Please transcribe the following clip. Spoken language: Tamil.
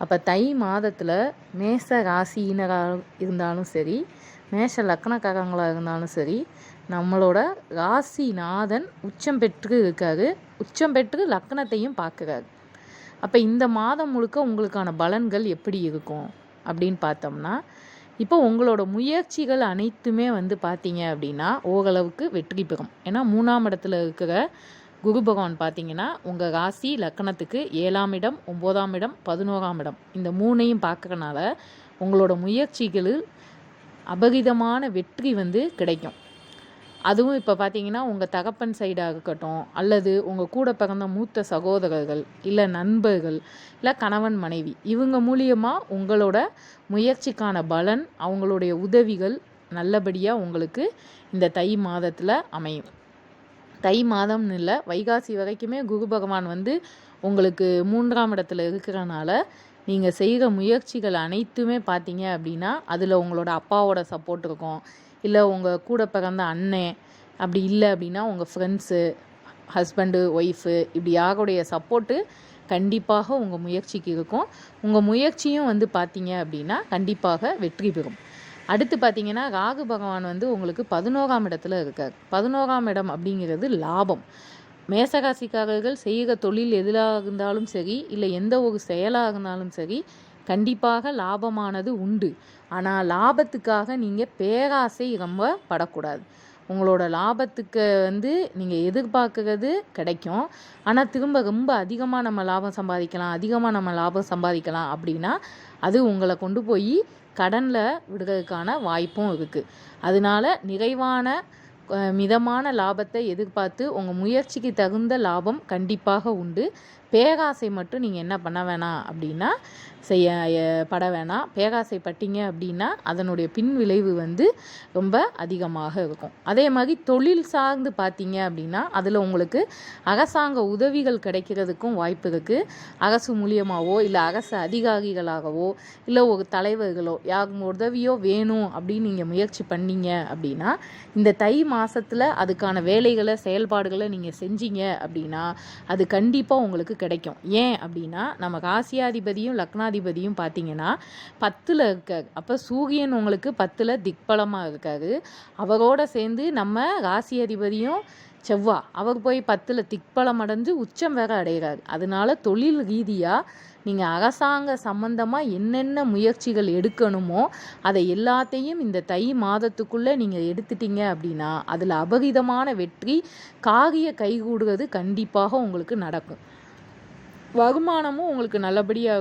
அப்போ தை மாதத்தில் மேஷ ராசியினராக இருந்தாலும் சரி, மேஷ லக்னக்காரங்களாக இருந்தாலும் சரி, நம்மளோட ராசிநாதன் உச்சம் பெற்று இருக்காரு. உச்சம் பெற்று லக்னத்தையும் பார்க்குறாரு. அப்போ இந்த மாதம் முழுக்க உங்களுக்கான பலன்கள் எப்படி இருக்கும் அப்படின்னு பார்த்தோம்னா, இப்போ உங்களோட முயற்சிகள் அனைத்துமே பார்த்தீங்க அப்படின்னா ஓரளவுக்கு வெற்றி பெறும். ஏன்னா 3ஆம் இடத்துல இருக்கிற குரு பகவான் பார்த்தீங்கன்னா உங்கள் ராசி லக்கணத்துக்கு 7ஆம் இடம், 9ஆம் இடம், 11ஆம் இடம் இந்த 3ஐயும் பார்க்கறனால உங்களோட முயற்சிகளில் அபரிதமான வெற்றி கிடைக்கும். அதுவும் இப்போ பார்த்தீங்கன்னா உங்கள் தகப்பன் சைடாக இருக்கட்டும், அல்லது உங்கள் கூட பிறந்த மூத்த சகோதரர்கள், இல்லை நண்பர்கள், இல்லை கணவன் மனைவி, இவங்க மூலியமாக உங்களோட முயற்சிக்கான பலன், அவங்களுடைய உதவிகள் நல்லபடியாக உங்களுக்கு இந்த தை மாதத்தில் அமையும். தை மாதம்னு இல்லை, வைகாசி வரைக்குமே குரு பகவான் உங்களுக்கு 3ஆம் இடத்துல இருக்கிறனால நீங்கள் செய்கிற முயற்சிகள் அனைத்துமே பார்த்தீங்க அப்படின்னா அதில் உங்களோட அப்பாவோட சப்போர்ட் இருக்கும். இல்லை உங்கள் கூட பிறந்த அண்ணன், அப்படி இல்லை அப்படின்னா உங்கள் ஃப்ரெண்ட்ஸு, ஹஸ்பண்டு, ஒய்ஃபு, இப்படி யாருடைய சப்போர்ட்டு கண்டிப்பாக உங்கள் முயற்சிக்கு இருக்கும். உங்கள் முயற்சியும் பார்த்தீங்க அப்படின்னா கண்டிப்பாக வெற்றி பெறும். அடுத்து பார்த்தீங்கன்னா ராகு பகவான் உங்களுக்கு 11ஆம் இடத்துல இருக்கார். 11ஆம் இடம் அப்படிங்கிறது லாபம். மேசராசிக்காரர்கள் செய்கிற தொழில் எதிலாக இருந்தாலும் சரி, இல்லை எந்த ஒரு செயலாக இருந்தாலும் சரி, கண்டிப்பாக லாபமானது உண்டு. ஆனால் லாபத்துக்காக நீங்கள் பேராசை ரொம்ப படக்கூடாது. உங்களோட லாபத்துக்கு நீங்கள் எதிர்பார்க்கறது கிடைக்கும். ஆனால் திரும்ப ரொம்ப அதிகமாக நம்ம லாபம் சம்பாதிக்கலாம் அப்படின்னா அது உங்களை கொண்டு போய் கடனில் விடுறதுக்கான வாய்ப்பும் இருக்குது. அதனால நிறைவான மிதமான லாபத்தை எதிர்பார்த்து உங்கள் முயற்சிக்கு தகுந்த லாபம் கண்டிப்பாக உண்டு. பேராசை மட்டும் நீங்கள் என்ன பண்ண வேணாம் அப்படின்னா பட வேணாம். பேராசைப்பட்டீங்க அப்படின்னா அதனுடைய பின் விளைவு ரொம்ப அதிகமாக இருக்கும். அதே மாதிரி தொழில் சார்ந்து பார்த்தீங்க அப்படின்னா அதில் உங்களுக்கு அரசாங்க உதவிகள் கிடைக்கிறதுக்கும் வாய்ப்பு இருக்குது. அரசு மூலியமாகவோ இல்லை அரசு அதிகாரிகளாகவோ இல்லை ஒரு தலைவர்களோ யாரும் உதவியோ வேணும் அப்படின்னு நீங்கள் முயற்சி பண்ணீங்க அப்படின்னா இந்த தை மாதத்தில் அதுக்கான வேலைகளை செயல்பாடுகளை நீங்கள் செஞ்சீங்க அப்படின்னா அது கண்டிப்பாக உங்களுக்கு கிடைக்கும். ஏன் அப்படின்னா நம்ம ராசியாதிபதியும் லக்னாதிபதியும் பார்த்தீங்கன்னா 10ல் இருக்காரு. அப்போ சூரியன் உங்களுக்கு 10ல் திக்பலமாக இருக்காரு. அவரோட சேர்ந்து நம்ம ராசியாதிபதியும் செவ்வாய் அவர் போய் 10ல் திக்பலம் அடைஞ்சு உச்சம் வேற அடைகிறாரு. அதனால தொழில் ரீதியாக நீங்கள் அரசாங்க சம்பந்தமாக என்னென்ன முயற்சிகள் எடுக்கணுமோ அதை எல்லாத்தையும் இந்த தை மாதத்துக்குள்ளே நீங்கள் எடுத்துட்டீங்க அப்படின்னா அதில் அபரிதமான வெற்றி, காரிய கைகூடுறது கண்டிப்பாக உங்களுக்கு நடக்கும். வருமானமும் உங்களுக்கு நல்லபடியாக